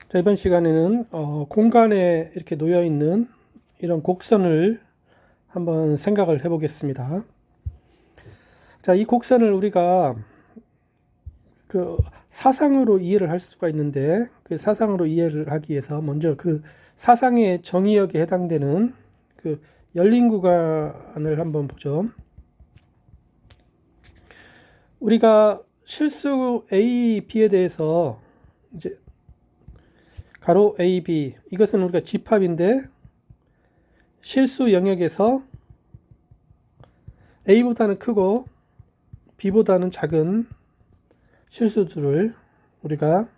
자, 이번 시간에는 공간에 이렇게 놓여 있는 이런 곡선을 한번 생각을 해 보겠습니다. 자, 이 곡선을 우리가 그 사상으로 이해를 할 수가 있는데, 그 사상으로 이해를 하기 위해서 먼저 그 사상의 정의역에 해당되는 그 열린 구간을 한번 보죠. 우리가 실수 A, B에 대해서 이제 가로 A, B, 이것은 우리가 집합인데 실수 영역에서 A보다는 크고 B보다는 작은 실수들을 우리가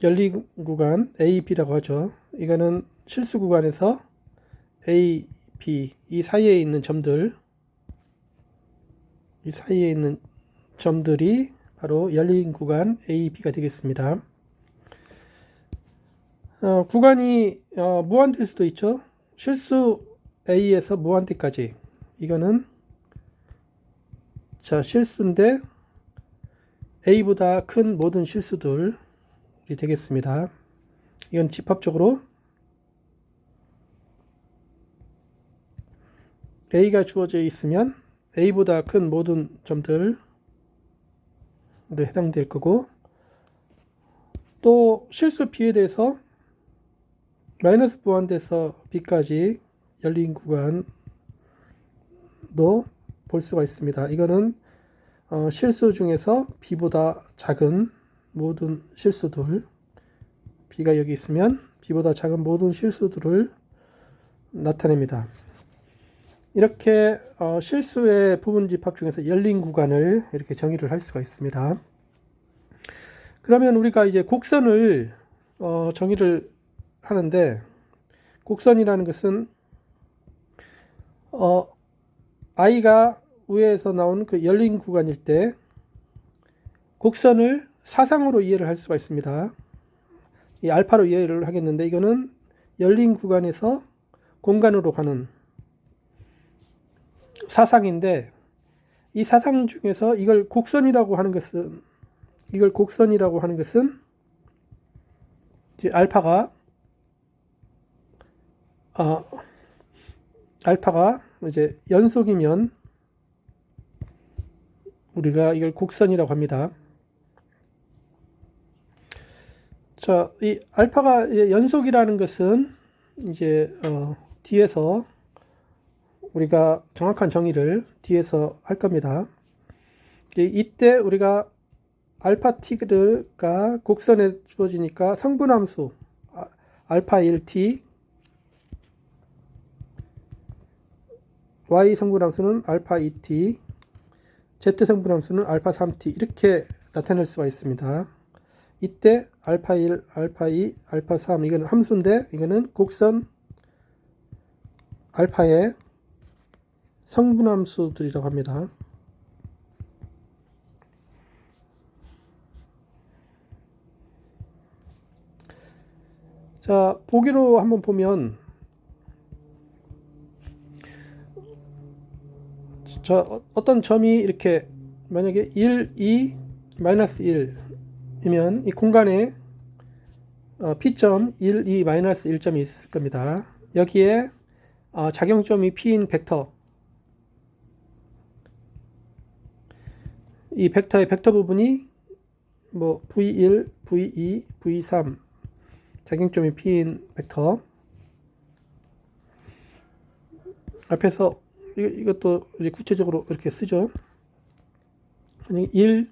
열린 구간 A, B라고 하죠. 이거는 실수 구간에서 A, B 이 사이에 있는 점들, 이 사이에 있는 점들이 바로 열린 구간 A, B가 되겠습니다. 구간이 무한대일 수도 있죠. 실수 A에서 무한대까지, 이거는 자 실수인데 A보다 큰 모든 실수들이 되겠습니다. 이건 집합적으로 A가 주어져 있으면 A보다 큰 모든 점들에 해당될 거고, 또 실수 B에 대해서 마이너스 무한대에서 B까지 열린 구간도 볼 수가 있습니다. 이거는 실수 중에서 B보다 작은 모든 실수들, B가 여기 있으면 B보다 작은 모든 실수들을 나타냅니다. 이렇게 실수의 부분 집합 중에서 열린 구간을 이렇게 정의를 할 수가 있습니다. 그러면 우리가 이제 곡선을 정의를 하는데, 곡선이라는 것은 i가 위에서 나온 그 열린 구간일 때 곡선을 사상으로 이해를 할 수가 있습니다. 이 알파로 이해를 하겠는데, 이거는 열린 구간에서 공간으로 가는 사상인데, 이 사상 중에서 이걸 곡선이라고 하는 것은 이제 알파가 이제 연속이면 우리가 이걸 곡선이라고 합니다. 자, 이 알파가 연속이라는 것은 이제 뒤에서 우리가 정확한 정의를 뒤에서 할 겁니다. 이때 우리가 알파 t가 곡선에 주어지니까 성분함수 알파 1t, y 성분함수는 알파 2t, z 성분함수는 알파 3t 이렇게 나타낼 수가 있습니다. 이때 알파 1, 알파 2, 알파 3 이건 함수인데, 이거는 곡선 알파의 성분함수들이라고 합니다. 자, 보기로 한번 보면, 자, 어떤 점이 이렇게 만약에 1, 2, 마이너스 1이면 이 공간에 P점 1, 2, 마이너스 1점이 있을 겁니다. 여기에 작용점이 P인 벡터, 이 벡터의 벡터 부분이 뭐 V1, V2, V3 작용점이 P인 벡터, 앞에서 이것도 이제 구체적으로 이렇게 쓰죠. 1,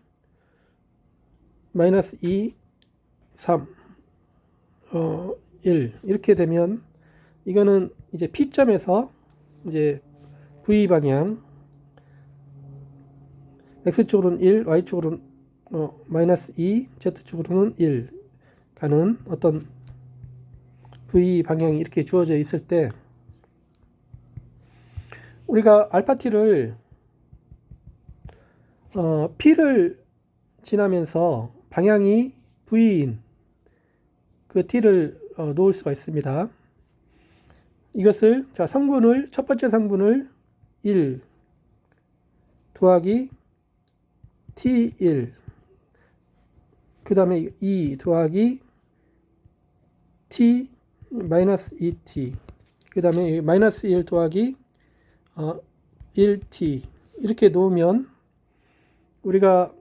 마이너스 2, 3, 1 이렇게 되면 이거는 이제 P점에서 이제 V 방향, X축으로는 1, Y축으로는 마이너스 2, Z축으로는 1 가는 어떤 V 방향이 이렇게 주어져 있을 때, 우리가 알파 t를 P를 지나면서 방향이 V인 그 t를 놓을 수가 있습니다. 이것을 자 성분을 첫 번째 성분을 1 더하기 T1, 그 다음에 2 더하기 t 마이너스 2t 그 다음에 마이너스 1 더하기 1t 이렇게 놓으면 우리가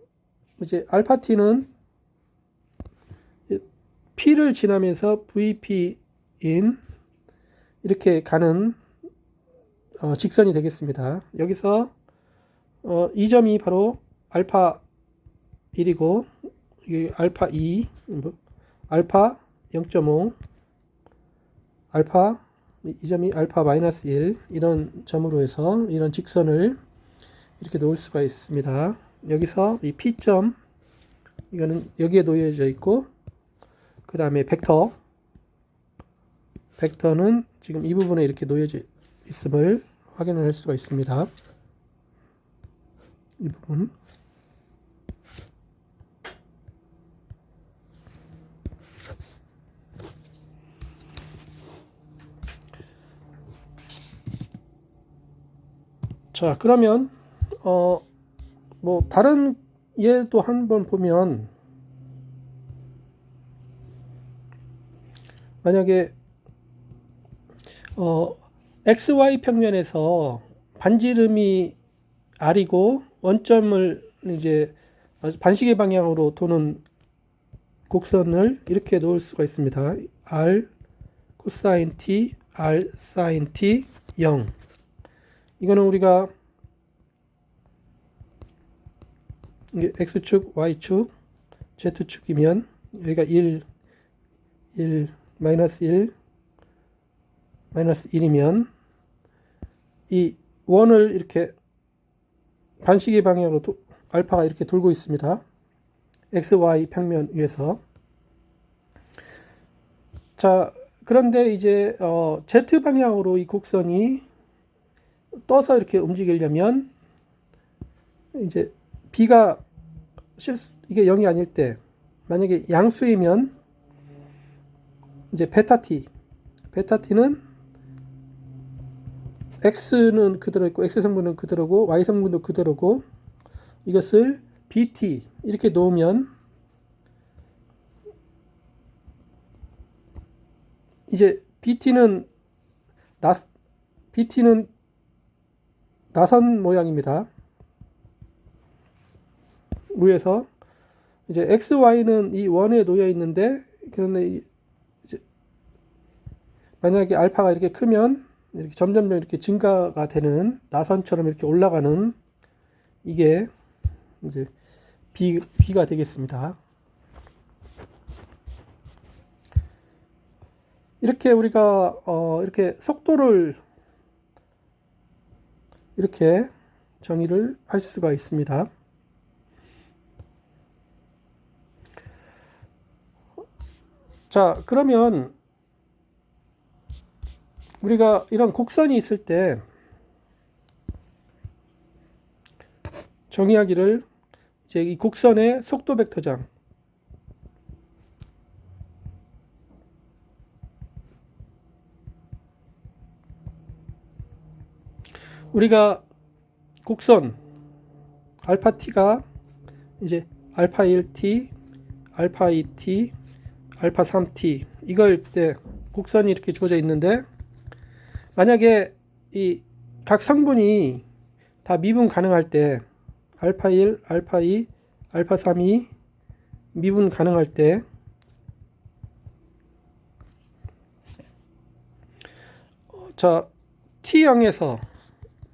이제 알파 t는 p를 지나면서 vp인 이렇게 가는 직선이 되겠습니다. 여기서 이 점이 바로 알파 1이고 알파 2, 알파 0.5, 알파 이 점이 알파 마이너스 1 이런 점으로 해서 이런 직선을 이렇게 놓을 수가 있습니다. 여기서 이 P점 이거는 여기에 놓여져 있고 그 다음에 벡터는 지금 이 부분에 이렇게 놓여져 있음을 확인을 할 수가 있습니다. 이 부분 자 그러면 뭐 다른 예도 한번 보면 만약에 XY 평면에서 반지름이 R이고 원점을 이제 반시계 방향으로 도는 곡선을 이렇게 놓을 수가 있습니다. R 코사인 T, R 사인 T 0. 이거는 우리가 X축, Y축, Z축이면 여기가 1, 마이너스 1, 마이너스 1이면 이 원을 이렇게 반시계 방향으로 알파가 이렇게 돌고 있습니다. XY 평면 위에서. 자, 그런데 이제 Z 방향으로 이 곡선이 떠서 이렇게 움직이려면 이제 B가 이게 0이 아닐 때 만약에 양수이면 이제 베타 T는 X는 그대로 있고 X 성분은 그대로고 Y 성분도 그대로고 이것을 BT 이렇게 놓으면 이제 BT는 나선 모양입니다. 위에서 이제 XY는 이 원에 놓여 있는데 그런데 이제 만약에 알파가 이렇게 크면 이렇게 점점 이렇게 증가가 되는 나선처럼 이렇게 올라가는 이게 이제 B가 되겠습니다. 이렇게 우리가 이렇게 속도를 이렇게 정의를 할 수가 있습니다. 자, 그러면 우리가 이런 곡선이 있을 때 정의하기를 이제 이 곡선의 속도 벡터장 우리가 곡선 알파 t가 이제 알파 1t, 알파 2t, 알파 3t 이걸 때 곡선이 이렇게 주어져 있는데 만약에 이 각 성분이 다 미분 가능할 때 알파 1, 알파 2, 알파 3이 미분 가능할 때 자 T0에서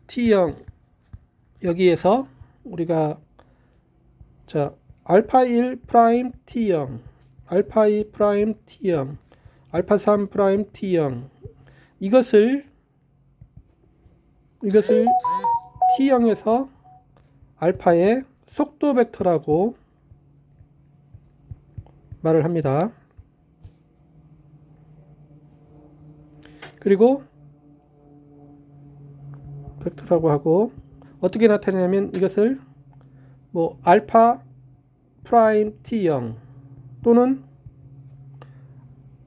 T0 여기에서 우리가 자 알파 1 프라임 T0 알파 2 프라임 T0 알파 3 프라임 T0 이것을 T0에서 알파의 속도 벡터라고 말을 합니다. 그리고 벡터라고 하고 어떻게 나타내냐면 이것을 뭐 알파 프라임 T0 또는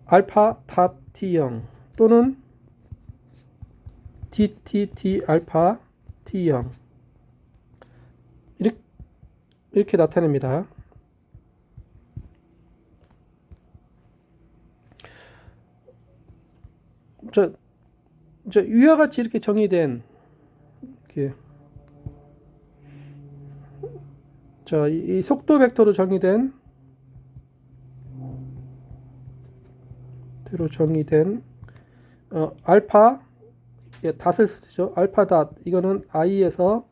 알파 닷 T0 또는 DTT 알파 T0 이렇게 나타냅니다. 저, 위와 같이 이렇게 정의된 이렇게 이 속도 벡터로 정의된 알파 닷을 쓰죠. 알파 닷 이거는 i에서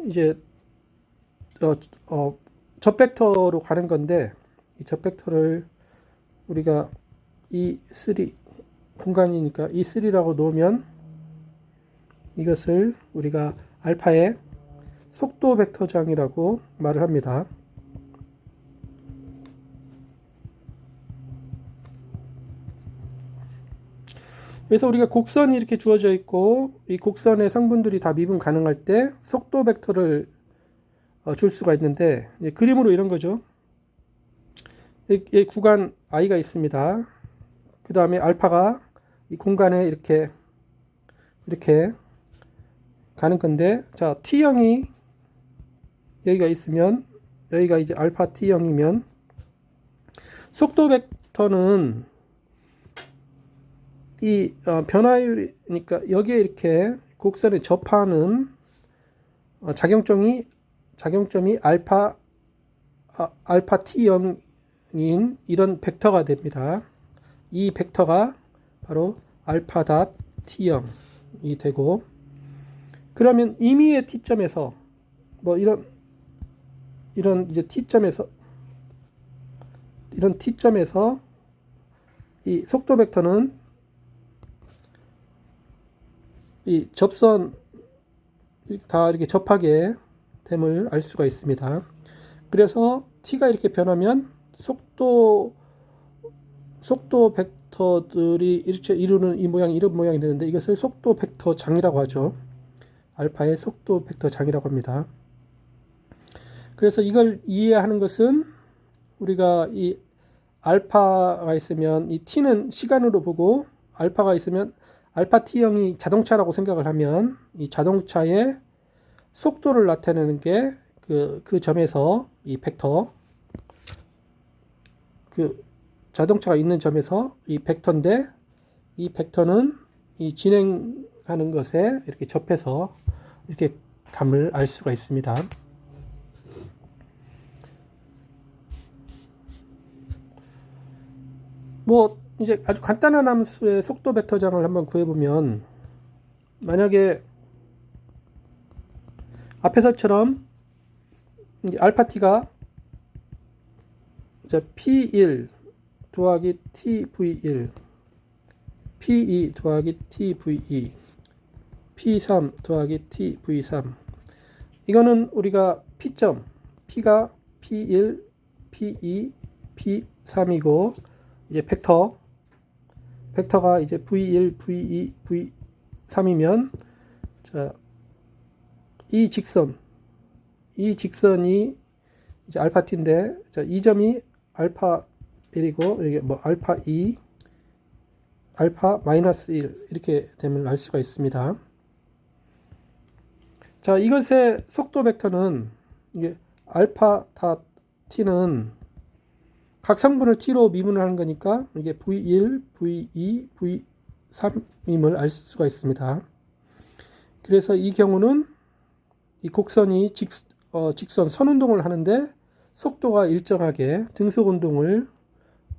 이제 접 벡터로 가는 건데 이 접 벡터를 우리가 E3 공간이니까 E3라고 놓으면 이것을 우리가 알파의 속도 벡터장이라고 말을 합니다. 그래서 우리가 곡선이 이렇게 주어져 있고 이 곡선의 성분들이 다 미분 가능할 때 속도 벡터를 줄 수가 있는데 그림으로 이런 거죠. 이 구간 i가 있습니다. 그 다음에 알파가 이 공간에 이렇게 가는 건데, 자 t형이 여기가 있으면 여기가 이제 알파 t형이면 속도 벡터는 이 변화율이니까 여기에 이렇게 곡선에 접하는 작용점이 알파 t형인 이런 벡터가 됩니다. 이 벡터가 바로 알파 닷 t형이 되고, 그러면 임의의 t점에서 뭐 이런 이제 t점에서 이 속도 벡터는 이 접선 다 이렇게 접하게 됨을 알 수가 있습니다. 그래서 t가 이렇게 변하면 속도 벡터들이 이렇게 이루는 이런 모양이 되는데 이것을 속도 벡터 장이라고 하죠. 알파의 속도 벡터 장이라고 합니다. 그래서 이걸 이해하는 것은 우리가 이 알파가 있으면 이 t는 시간으로 보고 알파가 있으면 알파 t형이 자동차라고 생각을 하면 이 자동차의 속도를 나타내는 게 그 점에서 이 벡터 자동차가 있는 점에서 이 벡터인데 이 벡터는 이 진행하는 것에 이렇게 접해서 이렇게 감을 알 수가 있습니다. 뭐 이제 아주 간단한 함수의 속도 벡터장을 한번 구해보면, 만약에 앞에서처럼 이제 알파 t가 P1 더하기 TV1, P2 더하기 TV2, P3 더하기 TV3, 이거는 우리가 P점, P가 P1, P2, P3이고 이제 벡터가 이제 V1, V2, V3이면 이 직선이 이제 알파 t인데, 이 점이 알파 1이고 이게 뭐 알파 2, 알파 마이너스 1 이렇게 되면 알 수가 있습니다. 자, 이것의 속도 벡터는 이게 알파 닷 t는 각 성분을 t로 미분을 하는 거니까 이게 V1, V2, V3임을 알 수가 있습니다. 그래서 이 경우는 이 곡선이 직선 선운동을 하는데 속도가 일정하게 등속운동을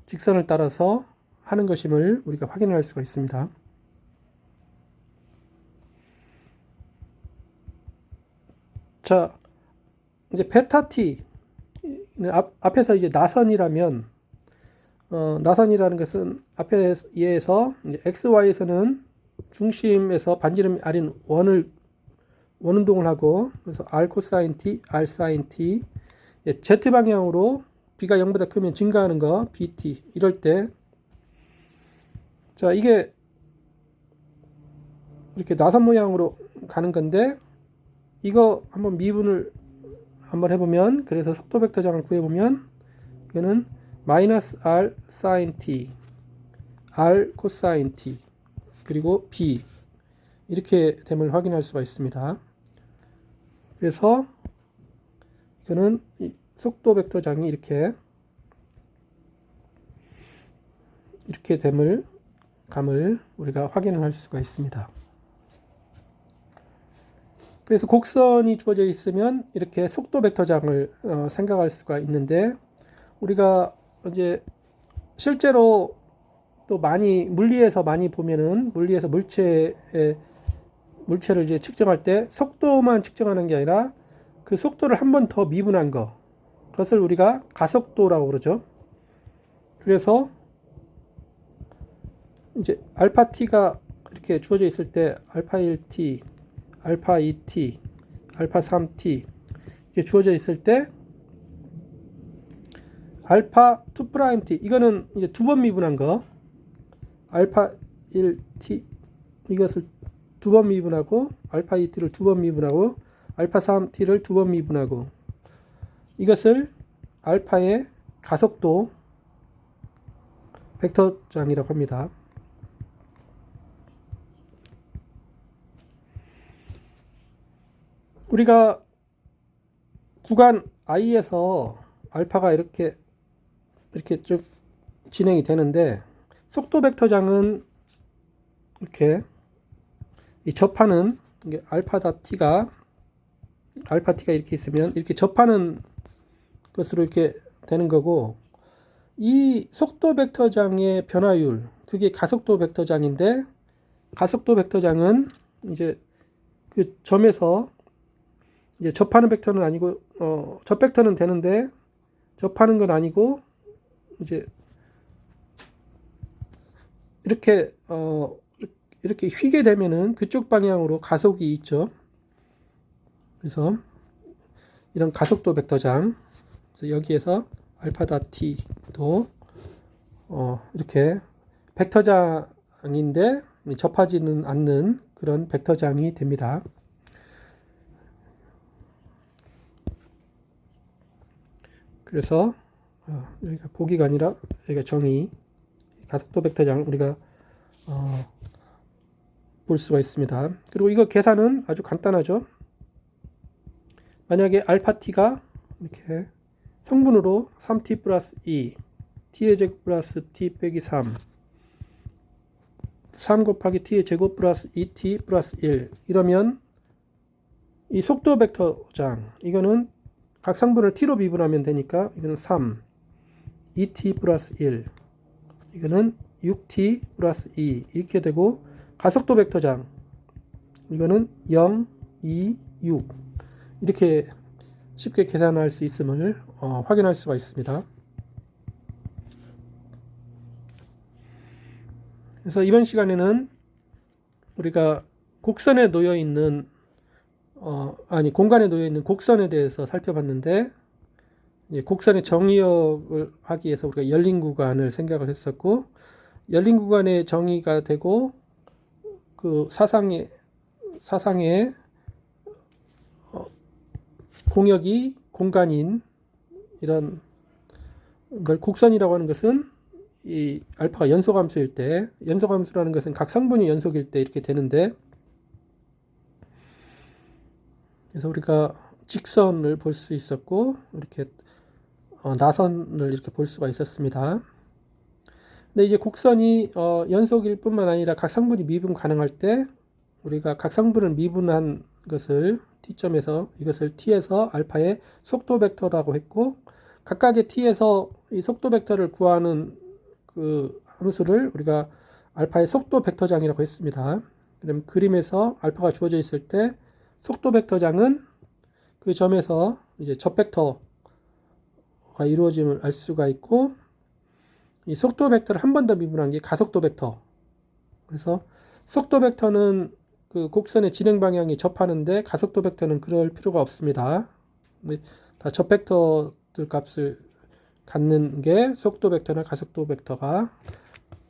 직선을 따라서 하는 것임을 우리가 확인할 수가 있습니다. 자, 이제 베타 t 앞에서 이제 나선이라면 나선이라는 것은 앞에 예에서 이제 xy에서는 중심에서 반지름 r인 원운동을 하고, 그래서 r 코사인 t, r 사인 t, z 방향으로 b가 0보다 크면 증가하는 거 bt, 이럴 때 자 이게 이렇게 나선 모양으로 가는 건데, 이거 한번 미분을 한번 해보면, 그래서 속도 벡터장을 구해보면 이거는 마이너스 r 사인 t, r 코사인 t, 그리고 b 이렇게 됨을 확인할 수가 있습니다. 그래서 이거는 속도 벡터장이 이렇게 됨을 감을 우리가 확인을 할 수가 있습니다. 그래서 곡선이 주어져 있으면 이렇게 속도 벡터장을 생각할 수가 있는데, 우리가 이제 실제로 또 많이 물리에서 많이 보면은 물리에서 물체를 이제 측정할 때 속도만 측정하는 게 아니라 그 속도를 한 번 더 미분한 거, 그것을 우리가 가속도라고 그러죠. 그래서 이제 알파 t가 이렇게 주어져 있을 때 알파 1t, 알파 2t, 알파 3t 이게 주어져 있을 때 알파 2't 이거는 이제 두 번 미분한 거, 알파 1t 이것을 두 번 미분하고, 알파 2t를 두 번 미분하고, 알파 3t를 두 번 미분하고, 이것을 알파의 가속도 벡터장이라고 합니다. 우리가 구간 i에서 알파가 이렇게 쭉 진행이 되는데, 속도 벡터장은 이렇게 이 접하는 알파 t가 이렇게 있으면 이렇게 접하는 것으로 이렇게 되는 거고, 이 속도 벡터장의 변화율, 그게 가속도 벡터장인데, 가속도 벡터장은 이제 그 점에서 이제 접하는 벡터는 아니고, 접 벡터는 되는데 접하는 건 아니고, 이제 이렇게 이렇게 휘게 되면은 그쪽 방향으로 가속이 있죠. 그래서 이런 가속도 벡터장, 그래서 여기에서 알파 t도 이렇게 벡터장인데 접하지는 않는 그런 벡터장이 됩니다. 그래서 여기가 보기가 아니라 여기가 정의, 가속도 벡터장 우리가 볼 수가 있습니다. 그리고 이거 계산은 아주 간단하죠. 만약에 알파 t가 이렇게 성분으로 3t 플러스 2, t의 제곱 플러스 t 빼기 3, 3 곱하기 t의 제곱 플러스 2t 플러스 1 이러면 이 속도 벡터장, 이거는 각 성분을 t로 미분하면 되니까 이거는 3, 2t 플러스 1, 이거는 6t 플러스 2 이렇게 되고, 가속도 벡터장 이거는 0, 2, 6 이렇게 쉽게 계산할 수 있음을 확인할 수가 있습니다. 그래서 이번 시간에는 우리가 곡선에 놓여 있는 공간에 놓여 있는 곡선에 대해서 살펴봤는데, 곡선의 정의역을 하기 위해서 우리가 열린 구간을 생각을 했었고, 열린 구간의 정의가 되고, 그 사상의 공역이 공간인 이런 걸 곡선이라고 하는 것은 이 알파가 연소함수일 때, 연소함수라는 것은 각 성분이 연속일 때 이렇게 되는데, 그래서 우리가 직선을 볼 수 있었고, 이렇게 나선을 이렇게 볼 수가 있었습니다. 근데 이제 곡선이 연속일 뿐만 아니라 각 성분이 미분 가능할 때, 우리가 각 성분을 미분한 것을 t점에서 이것을 t에서 알파의 속도 벡터라고 했고, 각각의 t에서 이 속도 벡터를 구하는 그 함수를 우리가 알파의 속도 벡터장이라고 했습니다. 그럼 그림에서 알파가 주어져 있을 때 속도 벡터장은 그 점에서 이제 접 벡터가 이루어짐을 알 수가 있고, 이 속도 벡터를 한 번 더 미분한 게 가속도 벡터. 그래서 속도 벡터는 그 곡선의 진행 방향이 접하는데, 가속도 벡터는 그럴 필요가 없습니다. 다 접 벡터들 값을 갖는 게 속도 벡터나 가속도 벡터가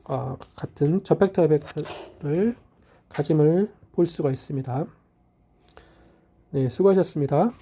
같은 접 벡터를 가짐을 볼 수가 있습니다. 네, 수고하셨습니다.